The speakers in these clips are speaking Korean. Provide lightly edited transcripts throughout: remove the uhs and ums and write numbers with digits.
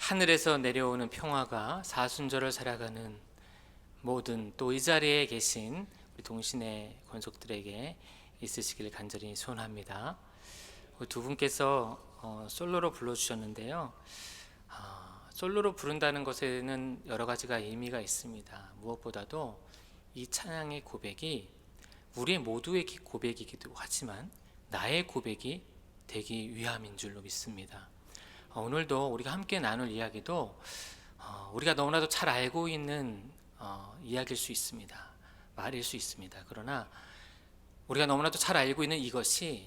하늘에서 내려오는 평화가 사순절을 살아가는 모든 또 이 자리에 계신 우리 동신의 권속들에게 있으시길 간절히 소원합니다. 두 분께서 솔로로 불러주셨는데요. 솔로로 부른다는 것에는 여러 가지가 의미가 있습니다. 무엇보다도 이 찬양의 고백이 우리 모두의 고백이기도 하지만 나의 고백이 되기 위함인 줄로 믿습니다. 오늘도 우리가 함께 나눌 이야기도 우리가 너무나도 잘 알고 있는 이야기일 수 있습니다. 말일 수 있습니다. 그러나 우리가 너무나도 잘 알고 있는 이것이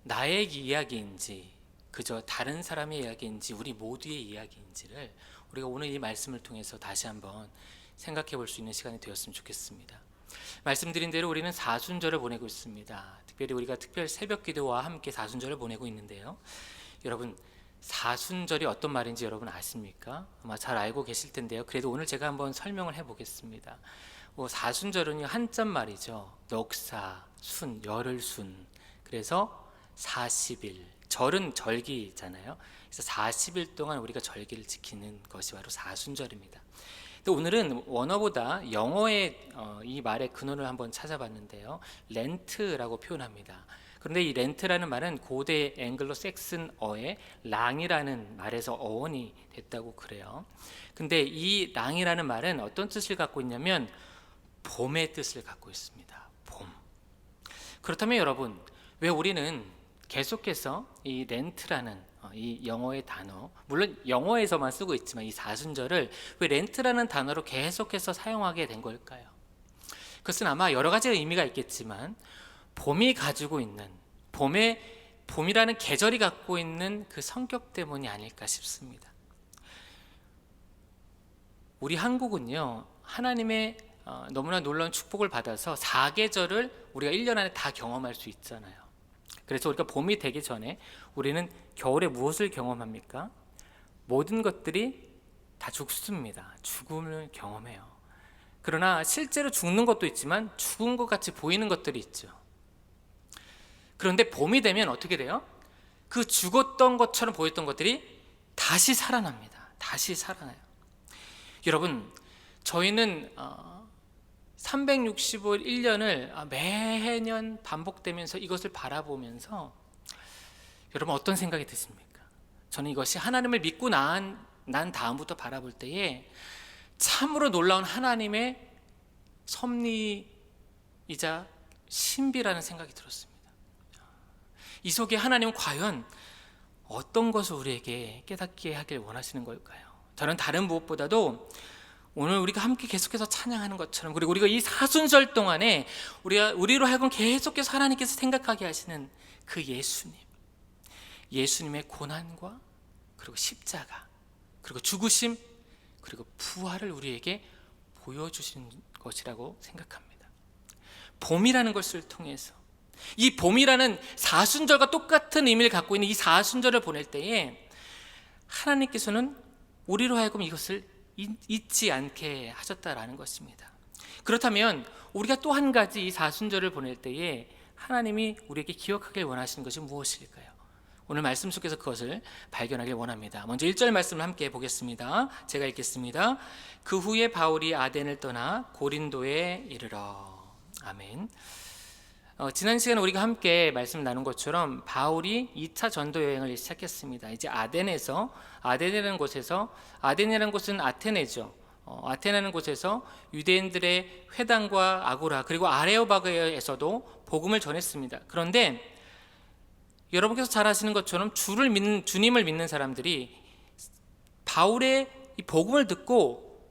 나의 이야기인지 그저 다른 사람의 이야기인지 우리 모두의 이야기인지를 우리가 오늘 이 말씀을 통해서 다시 한번 생각해 볼 수 있는 시간이 되었으면 좋겠습니다. 말씀드린 대로 우리는 사순절을 보내고 있습니다. 특별히 우리가 특별 새벽 기도와 함께 사순절을 보내고 있는데요. 여러분, 사순절이 어떤 말인지 여러분 아십니까? 아마 잘 알고 계실 텐데요. 그래도 오늘 제가 한번 설명을 해보겠습니다. 사순절은 한자 말이죠. 넉사, 순, 열흘 순. 그래서 40일. 절은 절기잖아요. 그래서 40일 동안 우리가 절기를 지키는 것이 바로 사순절입니다. 또 오늘은 원어보다 영어의 이 말의 근원을 한번 찾아봤는데요. 렌트라고 표현합니다. 그런데 이 렌트라는 말은 고대 앵글로 섹슨어의 랑이라는 말에서 어원이 됐다고 그래요. 근데 이 랑이라는 말은 어떤 뜻을 갖고 있냐면 봄의 뜻을 갖고 있습니다. 봄. 그렇다면 여러분, 왜 우리는 계속해서 이 렌트라는 이 영어의 단어, 물론 영어에서만 쓰고 있지만 이 사순절을 왜 렌트라는 단어로 계속해서 사용하게 된 걸까요? 그것은 아마 여러 가지 의미가 있겠지만 봄이 가지고 있는 봄이라는 계절이 갖고 있는 그 성격 때문이 아닐까 싶습니다. 우리 한국은요, 하나님의 너무나 놀라운 축복을 받아서 4계절을 우리가 1년 안에 다 경험할 수 있잖아요. 그래서 우리가 봄이 되기 전에 우리는 겨울에 무엇을 경험합니까? 모든 것들이 다 죽습니다. 죽음을 경험해요. 그러나 실제로 죽는 것도 있지만 죽은 것 같이 보이는 것들이 있죠. 그런데 봄이 되면 어떻게 돼요? 그 죽었던 것처럼 보였던 것들이 다시 살아납니다. 다시 살아나요. 여러분, 저희는 365일 1년을 매년 반복되면서 이것을 바라보면서 여러분 어떤 생각이 드십니까? 저는 이것이 하나님을 믿고 난 다음부터 바라볼 때에 참으로 놀라운 하나님의 섭리이자 신비라는 생각이 들었습니다. 이 속에 하나님은 과연 어떤 것을 우리에게 깨닫게 하길 원하시는 걸까요? 저는 다른 무엇보다도 오늘 우리가 함께 계속해서 찬양하는 것처럼, 그리고 우리가 이 사순절 동안에 우리로 하여금 계속해서 하나님께서 생각하게 하시는 그 예수님의 고난과 그리고 십자가, 그리고 죽으심, 그리고 부활을 우리에게 보여주신 것이라고 생각합니다. 봄이라는 것을 통해서 이 봄이라는 사순절과 똑같은 의미를 갖고 있는 이 사순절을 보낼 때에 하나님께서는 우리로 하여금 이것을 잊지 않게 하셨다라는 것입니다. 그렇다면 우리가 또 한 가지 이 사순절을 보낼 때에 하나님이 우리에게 기억하길 원하시는 것이 무엇일까요? 오늘 말씀 속에서 그것을 발견하길 원합니다. 먼저 1절 말씀을 함께 보겠습니다. 제가 읽겠습니다. 그 후에 바울이 아덴을 떠나 고린도에 이르러. 아멘. 지난 시간에 우리가 함께 말씀 나눈 것처럼 바울이 2차 전도 여행을 시작했습니다. 이제 아덴이라는 곳은 아테네죠. 아테네라는 곳에서 유대인들의 회당과 아고라, 그리고 아레오바그에서도 복음을 전했습니다. 그런데 여러분께서 잘 아시는 것처럼 주님을 믿는 사람들이 바울의 이 복음을 듣고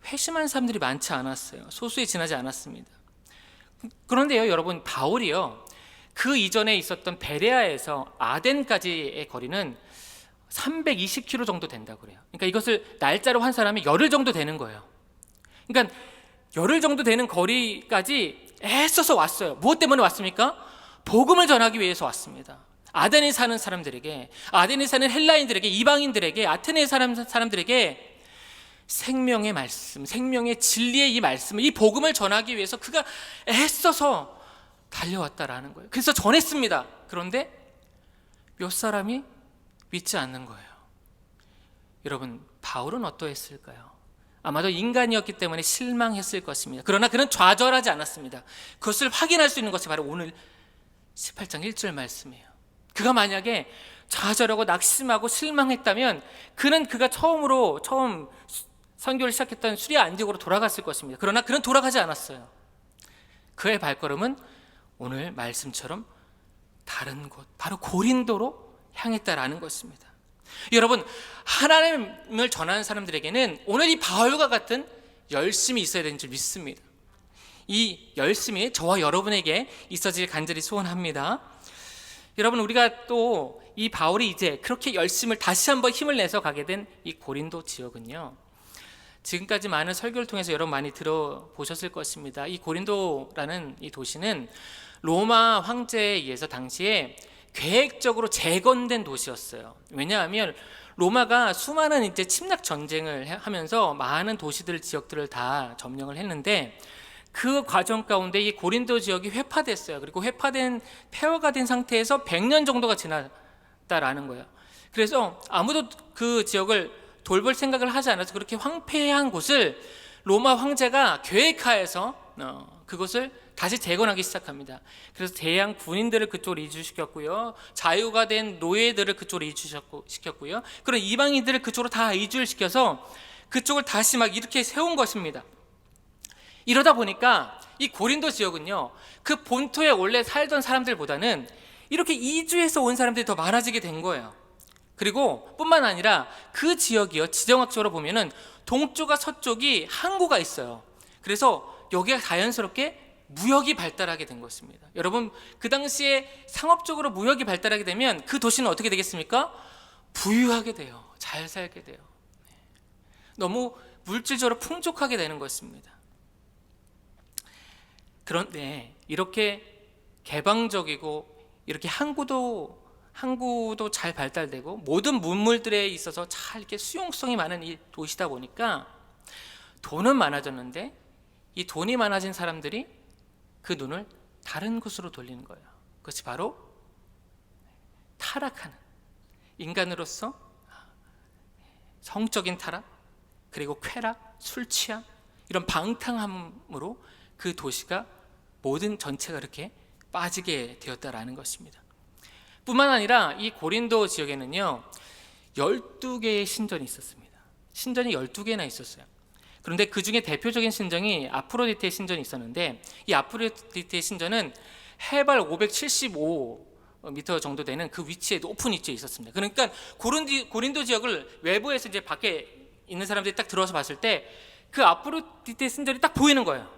회심하는 사람들이 많지 않았어요. 소수에 지나지 않았습니다. 그런데요, 여러분, 바울이요, 그 이전에 있었던 베레아에서 아덴까지의 거리는 320km 정도 된다고 그래요. 그러니까 이것을 날짜로 환산하면 열흘 정도 되는 거예요. 그러니까 열흘 정도 되는 거리까지 애써서 왔어요. 무엇 때문에 왔습니까? 복음을 전하기 위해서 왔습니다. 아덴에 사는 사람들에게, 아덴에 사는 헬라인들에게, 이방인들에게, 아테네 사람들에게 생명의 말씀, 생명의 진리의 이 말씀을, 이 복음을 전하기 위해서 그가 애써서 달려왔다라는 거예요. 그래서 전했습니다. 그런데 몇 사람이 믿지 않는 거예요. 여러분, 바울은 어떠했을까요? 아마도 인간이었기 때문에 실망했을 것입니다. 그러나 그는 좌절하지 않았습니다. 그것을 확인할 수 있는 것이 바로 오늘 18장 1절 말씀이에요. 그가 만약에 좌절하고 낙심하고 실망했다면 그는 그가 처음 선교를 시작했던 수리아 안디옥으로 돌아갔을 것입니다. 그러나 그는 돌아가지 않았어요. 그의 발걸음은 오늘 말씀처럼 다른 곳, 바로 고린도로 향했다라는 것입니다. 여러분, 하나님을 전하는 사람들에게는 오늘 이 바울과 같은 열심이 있어야 되는 줄 믿습니다. 이 열심이 저와 여러분에게 있어질 간절히 소원합니다. 여러분, 우리가 또 이 바울이 이제 그렇게 열심을 다시 한번 힘을 내서 가게 된 이 고린도 지역은요, 지금까지 많은 설교를 통해서 여러분 많이 들어보셨을 것입니다. 이 고린도라는 이 도시는 로마 황제에 의해서 당시에 계획적으로 재건된 도시였어요. 왜냐하면 로마가 수많은 이제 침략 전쟁을 하면서 많은 도시들, 지역들을 다 점령을 했는데 그 과정 가운데 이 고린도 지역이 회파됐어요. 그리고 폐허가 된 상태에서 100년 정도가 지났다라는 거예요. 그래서 아무도 그 지역을 돌볼 생각을 하지 않아서 그렇게 황폐한 곳을 로마 황제가 계획하에서 그것을 다시 재건하기 시작합니다. 그래서 대양 군인들을 그쪽으로 이주시켰고요, 자유가 된 노예들을 그쪽으로 이주시켰고요, 그런 이방인들을 그쪽으로 다 이주를 시켜서 그쪽을 다시 막 이렇게 세운 것입니다. 이러다 보니까 이 고린도 지역은요, 그 본토에 원래 살던 사람들보다는 이렇게 이주해서 온 사람들이 더 많아지게 된 거예요. 그리고 뿐만 아니라 그 지역이요, 지정학적으로 보면은 동쪽과 서쪽이 항구가 있어요. 그래서 여기가 자연스럽게 무역이 발달하게 된 것입니다. 여러분, 그 당시에 상업적으로 무역이 발달하게 되면 그 도시는 어떻게 되겠습니까? 부유하게 돼요. 잘 살게 돼요. 너무 물질적으로 풍족하게 되는 것입니다. 그런데 이렇게 개방적이고 이렇게 항구도 잘 발달되고 모든 문물들에 있어서 잘 이렇게 수용성이 많은 이 도시다 보니까 돈은 많아졌는데 이 돈이 많아진 사람들이 그 눈을 다른 곳으로 돌리는 거예요. 그것이 바로 타락하는, 인간으로서 성적인 타락, 그리고 쾌락, 술 취함, 이런 방탕함으로 그 도시가 모든 전체가 이렇게 빠지게 되었다라는 것입니다. 뿐만 아니라 이 고린도 지역에는요 12개의 신전이 있었습니다. 신전이 12개나 있었어요. 그런데 그 중에 대표적인 신전이 아프로디테의 신전이 있었는데, 이 아프로디테의 신전은 해발 575m 정도 되는 그 위치에, 높은 위치에 있었습니다. 그러니까 고린도 지역을 외부에서 이제 밖에 있는 사람들이 딱 들어와서 봤을 때 그 아프로디테 신전이 딱 보이는 거예요.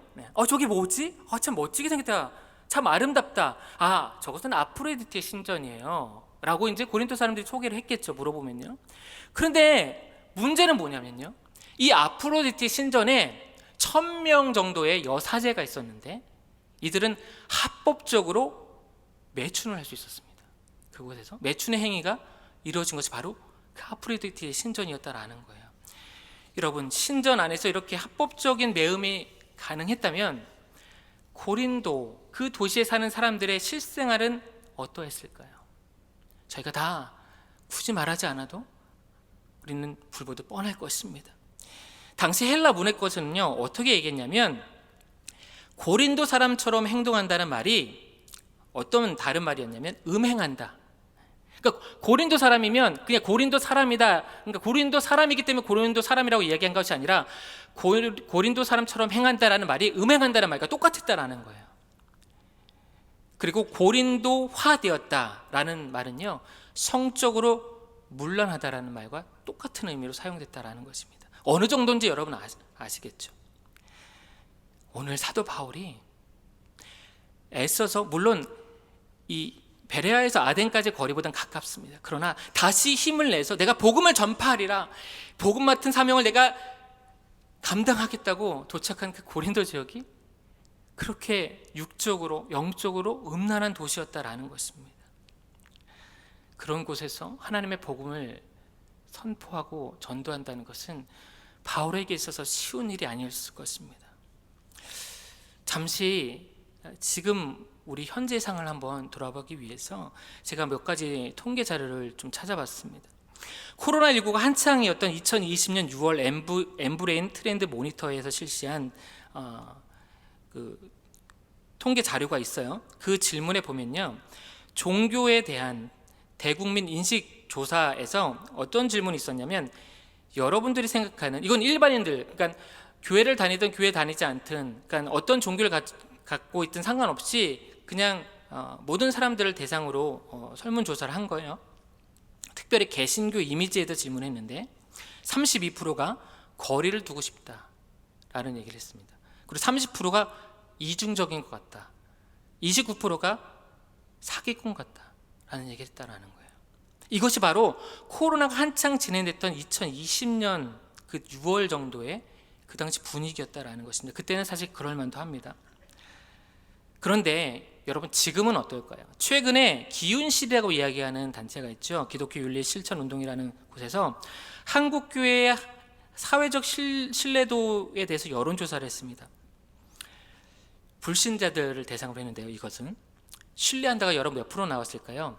저게 뭐지? 참 멋지게 생겼다. 참 아름답다. 저것은 아프로디테 신전이에요 라고 이제 고린도 사람들이 소개를 했겠죠, 물어보면요. 그런데 문제는 뭐냐면요, 이 아프로디테 신전에 1000명 정도의 여사제가 있었는데 이들은 합법적으로 매춘을 할 수 있었습니다. 그곳에서 매춘의 행위가 이루어진 것이 바로 그 아프로디테 신전이었다라는 거예요. 여러분, 신전 안에서 이렇게 합법적인 매음이 가능했다면 고린도, 그 도시에 사는 사람들의 실생활은 어떠했을까요? 저희가 다 굳이 말하지 않아도 우리는 불보듯 뻔할 것입니다. 당시 헬라 문해권에서는요 어떻게 얘기했냐면, 고린도 사람처럼 행동한다는 말이 어떤 다른 말이었냐면 음행한다. 그러니까 고린도 사람이면 그냥 고린도 사람이다. 그러니까 고린도 사람이기 때문에 고린도 사람이라고 이야기한 것이 아니라 고린도 사람처럼 행한다라는 말이 음행한다는 말과 똑같았다라는 거예요. 그리고 고린도화되었다라는 말은요 성적으로 문란하다라는 말과 똑같은 의미로 사용됐다라는 것입니다. 어느 정도인지 여러분 아시겠죠? 오늘 사도 바울이 애써서, 물론 이 베레아에서 아덴까지 거리보단 가깝습니다. 그러나 다시 힘을 내서 내가 복음을 전파하리라, 복음 맡은 사명을 내가 감당하겠다고 도착한 그 고린도 지역이 그렇게 육적으로, 영적으로 음란한 도시였다라는 것입니다. 그런 곳에서 하나님의 복음을 선포하고 전도한다는 것은 바울에게 있어서 쉬운 일이 아니었을 것입니다. 잠시 지금 우리 현재 상을 한번 돌아보기 위해서 제가 몇 가지 통계 자료를 좀 찾아봤습니다. 코로나19가 한창이었던 2020년 6월 엠브레인 트렌드 모니터에서 실시한 그 통계 자료가 있어요. 그 질문에 보면요, 종교에 대한 대국민 인식 조사에서 어떤 질문이 있었냐면, 여러분들이 생각하는, 이건 일반인들, 그러니까 교회를 다니든 교회 다니지 않든, 그러니까 어떤 종교를 갖고 있든 상관없이 그냥 모든 사람들을 대상으로 설문조사를 한 거예요. 특별히 개신교 이미지에도 질문했는데 32%가 거리를 두고 싶다라는 얘기를 했습니다. 그리고 30%가 이중적인 것 같다, 29%가 사기꾼 같다라는 얘기를 했다라는 거예요. 이것이 바로 코로나가 한창 진행됐던 2020년 그 6월 정도의 그 당시 분위기였다라는 것입니다. 그때는 사실 그럴 만도 합니다. 그런데 여러분, 지금은 어떨까요? 최근에 기운시대라고 이야기하는 단체가 있죠. 기독교 윤리 실천 운동이라는 곳에서 한국 교회의 사회적 신뢰도에 대해서 여론조사를 했습니다. 불신자들을 대상으로 했는데요, 이것은 신뢰한다가 여러분 몇 프로 나왔을까요?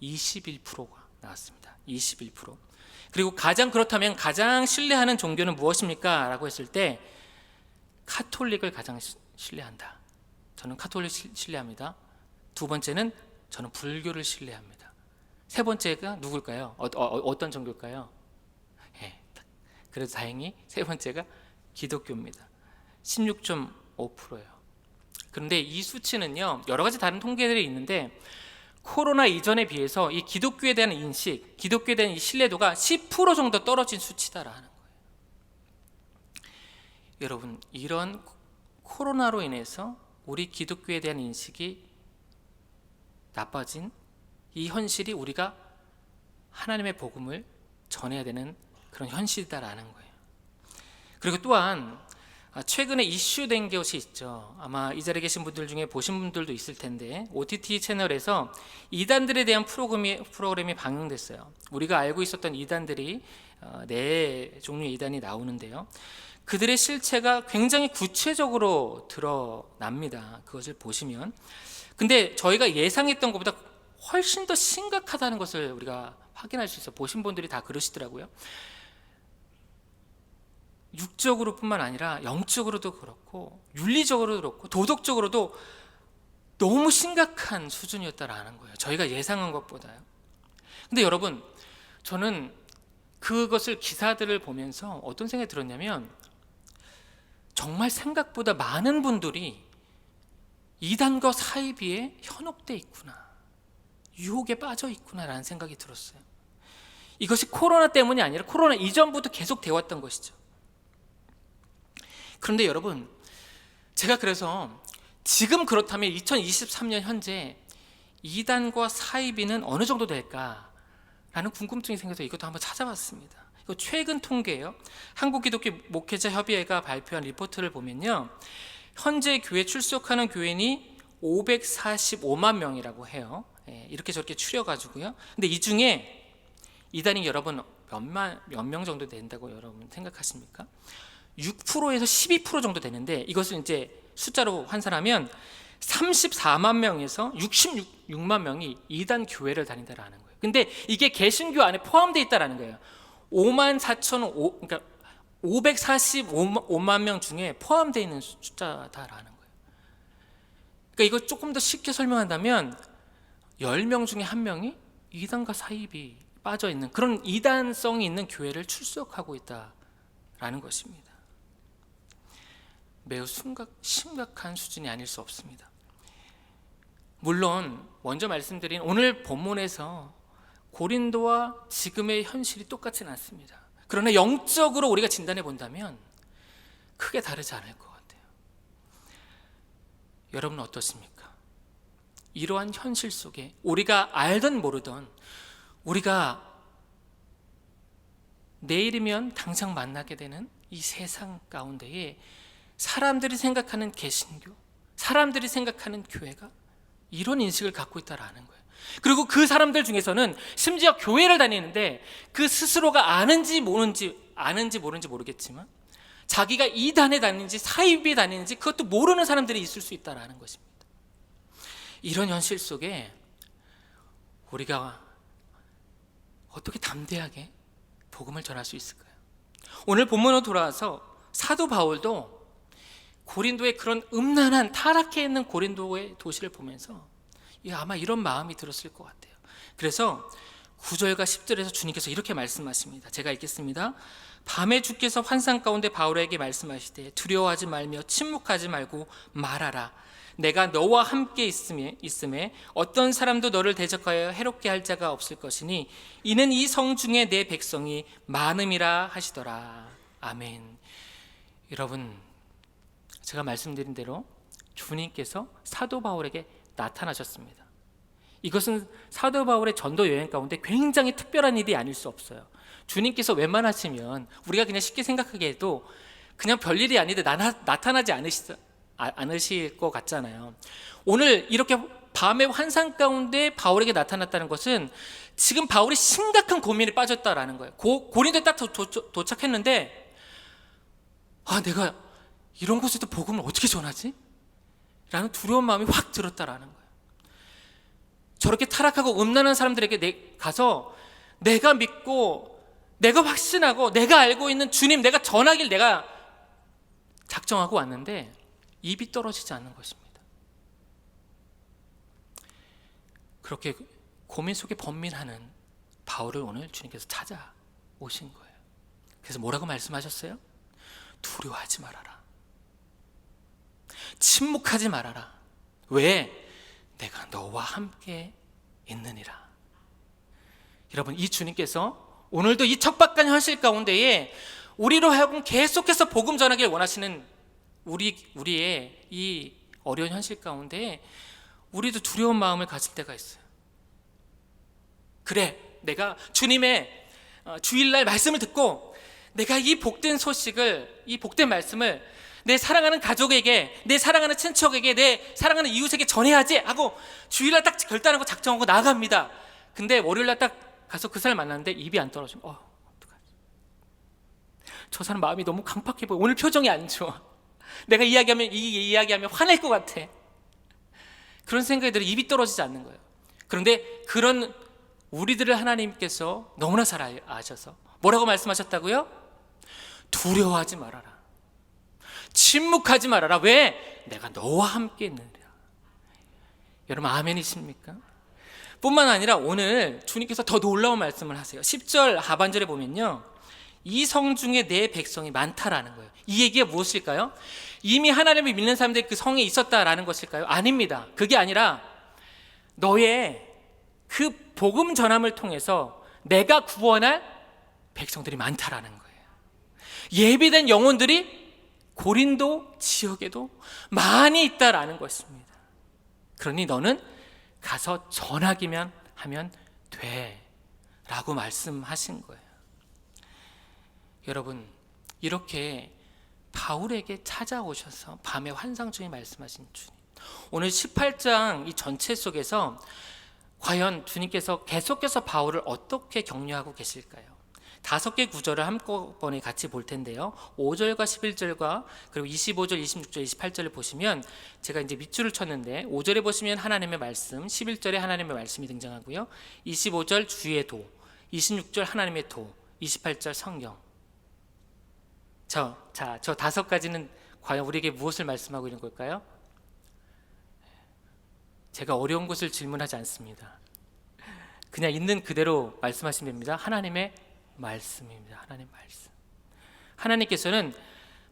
21%가 나왔습니다. 21%. 그리고 그렇다면 가장 신뢰하는 종교는 무엇입니까? 라고 했을 때 카톨릭을 가장 신뢰한다. 저는 카톨릭 신뢰합니다. 두 번째는 저는 불교를 신뢰합니다. 세 번째가 누굴까요? 어떤 종교일까요? 그래도 다행히 세 번째가 기독교입니다. 16.5%예요. 그런데 이 수치는요, 여러 가지 다른 통계들이 있는데 코로나 이전에 비해서 이 기독교에 대한 인식, 기독교에 대한 이 신뢰도가 10% 정도 떨어진 수치다라는 거예요. 여러분, 이런 코로나로 인해서 우리 기독교에 대한 인식이 나빠진 이 현실이 우리가 하나님의 복음을 전해야 되는 그런 현실이다라는 거예요. 그리고 또한 최근에 이슈된 것이 있죠. 아마 이 자리에 계신 분들 중에 보신 분들도 있을 텐데, OTT 채널에서 이단들에 대한 프로그램이 방영됐어요. 우리가 알고 있었던 이단들이 4종류의 이단이 나오는데요, 그들의 실체가 굉장히 구체적으로 드러납니다. 그것을 보시면. 근데 저희가 예상했던 것보다 훨씬 더 심각하다는 것을 우리가 확인할 수 있어요. 보신 분들이 다 그러시더라고요. 육적으로 뿐만 아니라 영적으로도 그렇고 윤리적으로도 그렇고 도덕적으로도 너무 심각한 수준이었다라는 거예요. 저희가 예상한 것보다요. 근데 여러분, 저는 그것을 기사들을 보면서 어떤 생각이 들었냐면, 정말 생각보다 많은 분들이 이단과 사이비에 현혹돼 있구나, 유혹에 빠져 있구나라는 생각이 들었어요. 이것이 코로나 때문이 아니라 코로나 이전부터 계속 되어 왔던 것이죠. 그런데 여러분, 제가 그래서 지금 그렇다면 2023년 현재 이단과 사이비는 어느 정도 될까라는 궁금증이 생겨서 이것도 한번 찾아봤습니다. 이거 최근 통계예요. 한국기독교 목회자 협의회가 발표한 리포트를 보면요, 현재 교회 출석하는 교인이 545만 명이라고 해요. 이렇게 저렇게 추려가지고요. 근데 이 중에 이단이 여러분 몇 명 정도 된다고 여러분 생각하십니까? 6%에서 12% 정도 되는데, 이것을 이제 숫자로 환산하면 34만 명에서 66만 명이 이단 교회를 다닌다라는 거예요. 근데 이게 개신교 안에 포함되어 있다라는 거예요. 54,000, 그러니까 545만 명 중에 포함되어 있는 숫자다라는 거예요. 그러니까 이거 조금 더 쉽게 설명한다면 10명 중에 1명이 이단과 사입이 빠져 있는 그런 이단성이 있는 교회를 출석하고 있다라는 것입니다. 매우 심각한 수준이 아닐 수 없습니다. 물론 먼저 말씀드린 오늘 본문에서 고린도와 지금의 현실이 똑같지는 않습니다. 그러나 영적으로 우리가 진단해 본다면 크게 다르지 않을 것 같아요. 여러분은 어떻습니까? 이러한 현실 속에 우리가 알던 모르던, 우리가 내일이면 당장 만나게 되는 이 세상 가운데에 사람들이 생각하는 개신교, 사람들이 생각하는 교회가 이런 인식을 갖고 있다라는 거예요. 그리고 그 사람들 중에서는 심지어 교회를 다니는데 그 스스로가 아는지 모르는지 모르겠지만 자기가 이단에 다니는지 사입에 다니는지 그것도 모르는 사람들이 있을 수 있다라는 것입니다. 이런 현실 속에 우리가 어떻게 담대하게 복음을 전할 수 있을까요? 오늘 본문으로 돌아와서 사도 바울도 고린도의 그런 음란한 타락해 있는 고린도의 도시를 보면서 아마 이런 마음이 들었을 것 같아요. 그래서 9절과 10절에서 주님께서 이렇게 말씀하십니다. 제가 읽겠습니다. 밤에 주께서 환상 가운데 바울에게 말씀하시되 두려워하지 말며 침묵하지 말고 말하라. 내가 너와 함께 있음에 어떤 사람도 너를 대적하여 해롭게 할 자가 없을 것이니 이는 이 성 중에 내 백성이 많음이라 하시더라. 아멘. 여러분, 제가 말씀드린 대로 주님께서 사도 바울에게 나타나셨습니다. 이것은 사도 바울의 전도 여행 가운데 굉장히 특별한 일이 아닐 수 없어요. 주님께서 우리가 그냥 쉽게 생각하기에도 그냥 별일이 아닌데 나타나지 않으실 것 같잖아요. 오늘 이렇게 밤의 환상 가운데 바울에게 나타났다는 것은 지금 바울이 심각한 고민에 빠졌다라는 거예요. 고린도에 딱 도착했는데 내가 이런 곳에도 복음을 어떻게 전하지? 라는 두려운 마음이 확 들었다라는 거예요. 저렇게 타락하고 음란한 사람들에게 가서 내가 믿고 내가 확신하고 내가 알고 있는 주님, 내가 전하길 내가 작정하고 왔는데 입이 떨어지지 않는 것입니다. 그렇게 고민 속에 번민하는 바울을 오늘 주님께서 찾아오신 거예요. 그래서 뭐라고 말씀하셨어요? 두려워하지 말아라. 침묵하지 말아라. 왜? 내가 너와 함께 있느니라. 여러분, 이 주님께서 오늘도 이 척박한 현실 가운데에 우리로 하여금 계속해서 복음 전하길 원하시는 우리의 이 어려운 현실 가운데 우리도 두려운 마음을 가질 때가 있어요. 그래, 내가 주님의 주일날 말씀을 듣고 내가 이 복된 소식을, 이 복된 말씀을 내 사랑하는 가족에게, 내 사랑하는 친척에게, 내 사랑하는 이웃에게 전해야지 하고 주일날 딱 결단하고 작정하고 나갑니다. 근데 월요일날 딱 가서 그 사람 만났는데 입이 안 떨어지면 어떡하지? 저 사람 마음이 너무 강팍해 보여. 오늘 표정이 안 좋아. 내가 이야기하면 화낼 것 같아. 그런 생각이 들어 입이 떨어지지 않는 거예요. 그런데 그런 우리들을 하나님께서 너무나 잘 아셔서 뭐라고 말씀하셨다고요? 두려워하지 말아라. 침묵하지 말아라. 왜? 내가 너와 함께 있느니라. 여러분, 아멘이십니까? 뿐만 아니라 오늘 주님께서 더 놀라운 말씀을 하세요. 10절 하반절에 보면요, 이 성 중에 내 백성이 많다라는 거예요. 이 얘기가 무엇일까요? 이미 하나님을 믿는 사람들이 그 성에 있었다라는 것일까요? 아닙니다. 그게 아니라 너의 그 복음 전함을 통해서 내가 구원할 백성들이 많다라는 거예요. 예비된 영혼들이 고린도 지역에도 많이 있다라는 것입니다. 그러니 너는 가서 전하기만 하면 돼 라고 말씀하신 거예요. 여러분, 이렇게 바울에게 찾아오셔서 밤의 환상 중에 말씀하신 주님, 오늘 18장 이 전체 속에서 과연 주님께서 계속해서 바울을 어떻게 격려하고 계실까요? 5개 구절을 한꺼번에 같이 볼 텐데요, 5절과 11절과 그리고 25절, 26절, 28절을 보시면 제가 이제 밑줄을 쳤는데 5절에 보시면 하나님의 말씀, 11절에 하나님의 말씀이 등장하고요, 25절 주의 도, 26절 하나님의 도, 28절 성경. 저 5가지는 과연 우리에게 무엇을 말씀하고 있는 걸까요? 제가 어려운 것을 질문하지 않습니다. 그냥 있는 그대로 말씀하시면 됩니다. 하나님의 말씀입니다. 하나님의 말씀. 하나님께서는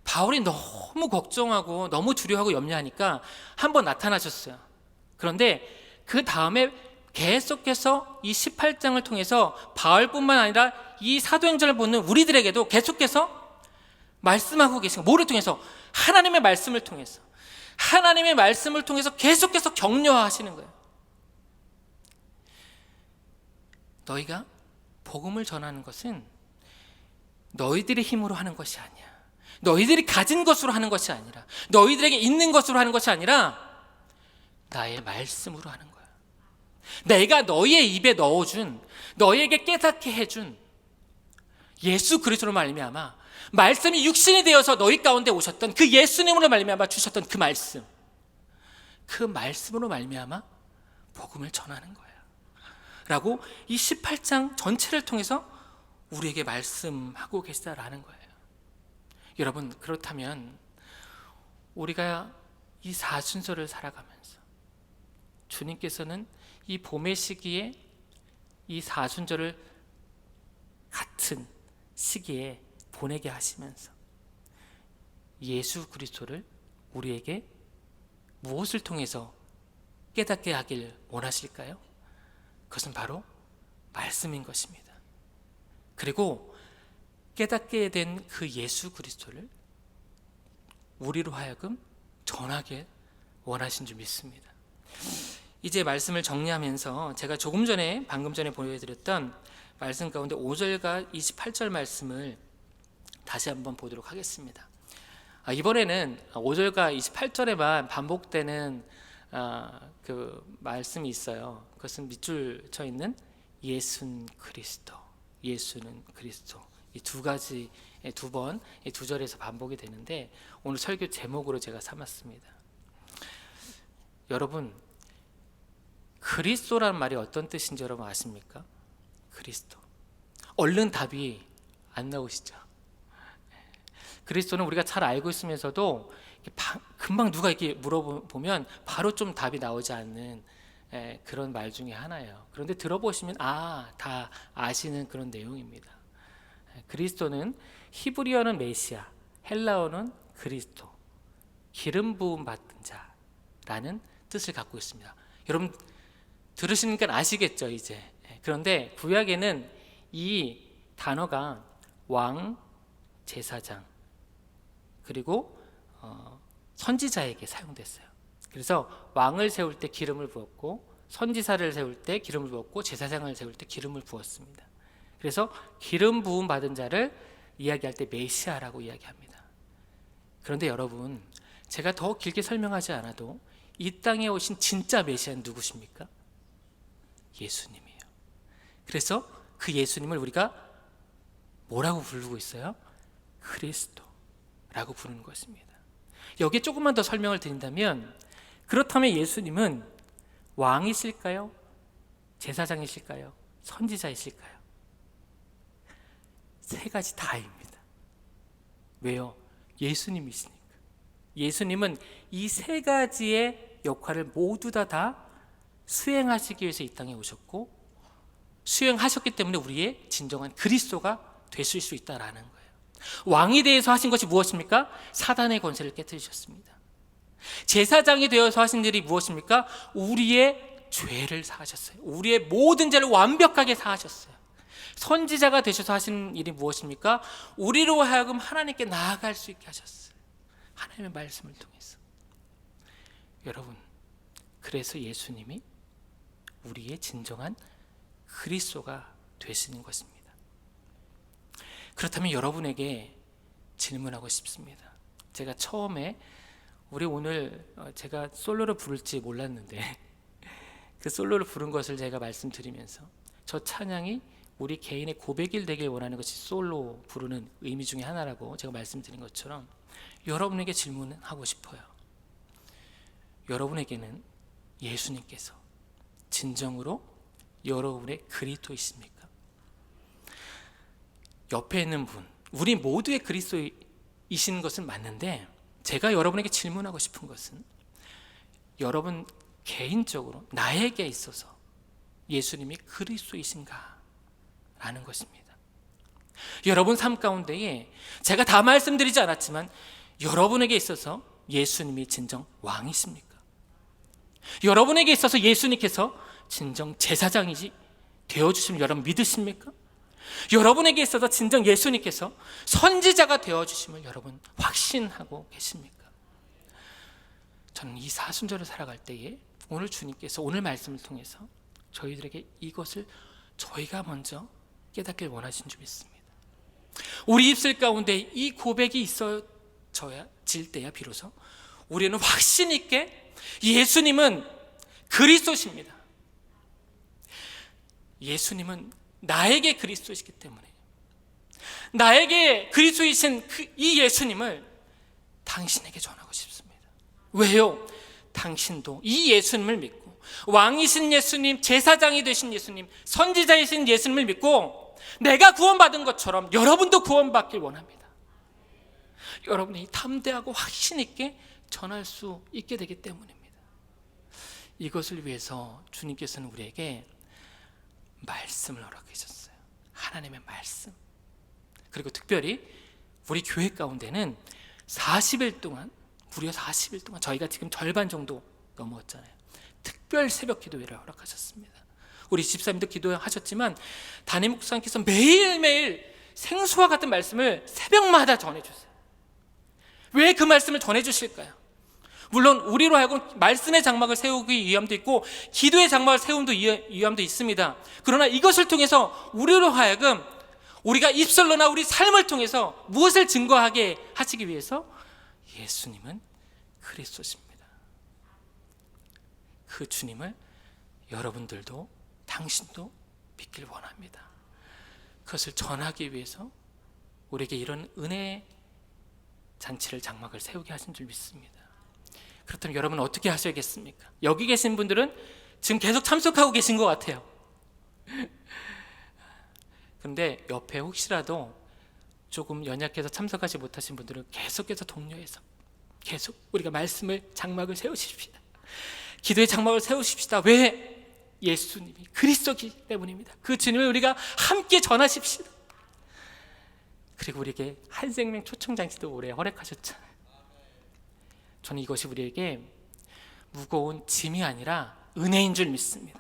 바울이 너무 걱정하고 너무 두려워하고 염려하니까 한번 나타나셨어요. 그런데 그 다음에 계속해서 이 18장을 통해서 바울뿐만 아니라 이 사도행전을 보는 우리들에게도 계속해서 말씀하고 계신 거예요. 뭐를 통해서? 하나님의 말씀을 통해서. 하나님의 말씀을 통해서 계속해서 격려하시는 거예요. 너희가 복음을 전하는 것은 너희들의 힘으로 하는 것이 아니야. 너희들이 가진 것으로 하는 것이 아니라, 너희들에게 있는 것으로 하는 것이 아니라 나의 말씀으로 하는 거야. 내가 너희의 입에 넣어준, 너희에게 깨닫게 해준 예수 그리스도로 말미암아 말씀이 육신이 되어서 너희 가운데 오셨던 그 예수님으로 말미암아 주셨던 그 말씀, 그 말씀으로 말미암아 복음을 전하는 거야 라고 이 18장 전체를 통해서 우리에게 말씀하고 계시다라는 거예요. 여러분, 그렇다면 우리가 이 사순절을 살아가면서 주님께서는 이 봄의 시기에 이 사순절을 같은 시기에 보내게 하시면서 예수 그리스도를 우리에게 무엇을 통해서 깨닫게 하길 원하실까요? 그것은 바로 말씀인 것입니다. 그리고 깨닫게 된 그 예수 그리스도를 우리로 하여금 전하게 원하신 줄 믿습니다. 이제 말씀을 정리하면서 제가 방금 전에 보여드렸던 말씀 가운데 5절과 28절 말씀을 다시 한번 보도록 하겠습니다. 이번에는 5절과 28절에만 반복되는 그 말씀이 있어요. 그것은 밑줄 쳐 있는 예수는 그리스도, 예수는 그리스도, 이 두 가지, 두 번, 이 두 절에서 반복이 되는데 오늘 설교 제목으로 제가 삼았습니다. 여러분, 그리스도라는 말이 어떤 뜻인지 여러분 아십니까? 그리스도. 얼른 답이 안 나오시죠? 그리스도는 우리가 잘 알고 있으면서도 금방 누가 이렇게 물어보면 바로 좀 답이 나오지 않는 그런 말 중에 하나예요. 그런데 들어보시면 다 아시는 그런 내용입니다. 그리스도는 히브리어는 메시아, 헬라어는 그리스도, 기름 부음 받은 자라는 뜻을 갖고 있습니다. 여러분 들으시니까 아시겠죠 이제. 그런데 구약에는 이 단어가 왕, 제사장, 그리고 선지자에게 사용됐어요. 그래서 왕을 세울 때 기름을 부었고, 선지사를 세울 때 기름을 부었고, 제사장을 세울 때 기름을 부었습니다. 그래서 기름 부음 받은 자를 이야기할 때 메시아라고 이야기합니다. 그런데 여러분, 제가 더 길게 설명하지 않아도 이 땅에 오신 진짜 메시아는 누구십니까? 예수님이에요. 그래서 그 예수님을 우리가 뭐라고 부르고 있어요? 그리스도라고 부르는 것입니다. 여기에 조금만 더 설명을 드린다면, 그렇다면 예수님은 왕이실까요? 제사장이실까요? 선지자이실까요? 세 가지 다입니다. 왜요? 예수님이시니까. 예수님은 이 세 가지의 역할을 모두 다 수행하시기 위해서 이 땅에 오셨고, 수행하셨기 때문에 우리의 진정한 그리스도가 되실 수 있다라는 거예요. 왕이 되어서 하신 것이 무엇입니까? 사단의 권세를 깨뜨리셨습니다. 제사장이 되어서 하신 일이 무엇입니까? 우리의 죄를 사하셨어요. 우리의 모든 죄를 완벽하게 사하셨어요. 선지자가 되셔서 하신 일이 무엇입니까? 우리로 하여금 하나님께 나아갈 수 있게 하셨어요. 하나님의 말씀을 통해서. 여러분, 그래서 예수님이 우리의 진정한 그리스도가 되시는 것입니다. 그렇다면 여러분에게 질문하고 싶습니다. 제가 처음에 우리 오늘 제가 솔로를 부를지 몰랐는데 그 솔로를 부른 것을 제가 말씀드리면서 저 찬양이 우리 개인의 고백일 되길 원하는 것이 솔로 부르는 의미 중에 하나라고 제가 말씀드린 것처럼 여러분에게 질문하고 싶어요. 여러분에게는 예수님께서 진정으로 여러분의 그리스도이십니까? 옆에 있는 분, 우리 모두의 그리스도이신 것은 맞는데, 제가 여러분에게 질문하고 싶은 것은 여러분 개인적으로 나에게 있어서 예수님이 그리스도이신가? 라는 것입니다. 여러분 삶 가운데에 제가 다 말씀드리지 않았지만 여러분에게 있어서 예수님이 진정 왕이십니까? 여러분에게 있어서 예수님께서 진정 제사장이지 되어주심을 여러분 믿으십니까? 여러분에게 있어서 진정 예수님께서 선지자가 되어주심을 여러분 확신하고 계십니까? 저는 이 사순절을 살아갈 때에 오늘 주님께서 오늘 말씀을 통해서 저희들에게 이것을 저희가 먼저 깨닫길 원하신 줄 믿습니다. 우리 입술 가운데 이 고백이 있어질 때야 비로소 우리는 확신 있게 예수님은 그리스도십니다. 예수님은 나에게 그리스도이시기 때문에 나에게 그리스도이신 이 예수님을 당신에게 전하고 싶습니다. 왜요? 당신도 이 예수님을 믿고 왕이신 예수님, 제사장이 되신 예수님, 선지자이신 예수님을 믿고 내가 구원받은 것처럼 여러분도 구원받길 원합니다. 여러분이 담대하고 확신 있게 전할 수 있게 되기 때문입니다. 이것을 위해서 주님께서는 우리에게 말씀을 허락해 주셨어요. 하나님의 말씀. 그리고 특별히 우리 교회 가운데는 40일 동안, 무려 40일 동안, 저희가 지금 절반 정도 넘었잖아요. 특별 새벽 기도회를 허락하셨습니다. 우리 집사님도 기도하셨지만 담임 목사님께서 매일매일 생수와 같은 말씀을 새벽마다 전해주세요. 왜 그 말씀을 전해주실까요? 물론 우리로 하여금 말씀의 장막을 세우기 위함도 있고 기도의 장막을 세움도 위함도 있습니다. 그러나 이것을 통해서 우리로 하여금 우리가 입술로나 우리 삶을 통해서 무엇을 증거하게 하시기 위해서 예수님은 그리스도십니다. 그 주님을 여러분들도 당신도 믿길 원합니다. 그것을 전하기 위해서 우리에게 이런 은혜 잔치를 장막을 세우게 하신 줄 믿습니다. 그렇다면 여러분은 어떻게 하셔야겠습니까? 여기 계신 분들은 지금 계속 참석하고 계신 것 같아요. 그런데 옆에 혹시라도 조금 연약해서 참석하지 못하신 분들은 계속해서 독려해서 계속 우리가 말씀을 장막을 세우십시다. 기도의 장막을 세우십시다. 왜? 예수님이 그리스도이기 때문입니다. 그 주님을 우리가 함께 전하십시다. 그리고 우리에게 한 생명 초청장치도 올해 허락하셨잖아요. 저는 이것이 우리에게 무거운 짐이 아니라 은혜인 줄 믿습니다.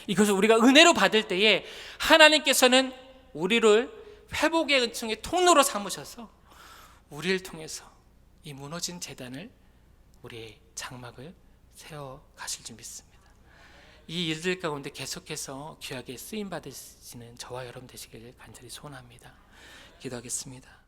이것을 우리가 은혜로 받을 때에 하나님께서는 우리를 회복의 은총의 통로로 삼으셔서 우리를 통해서 이 무너진 제단을, 우리의 장막을 세워 가실 줄 믿습니다. 이 일들 가운데 계속해서 귀하게 쓰임 받으시는 저와 여러분 되시길 간절히 소원합니다. 기도하겠습니다.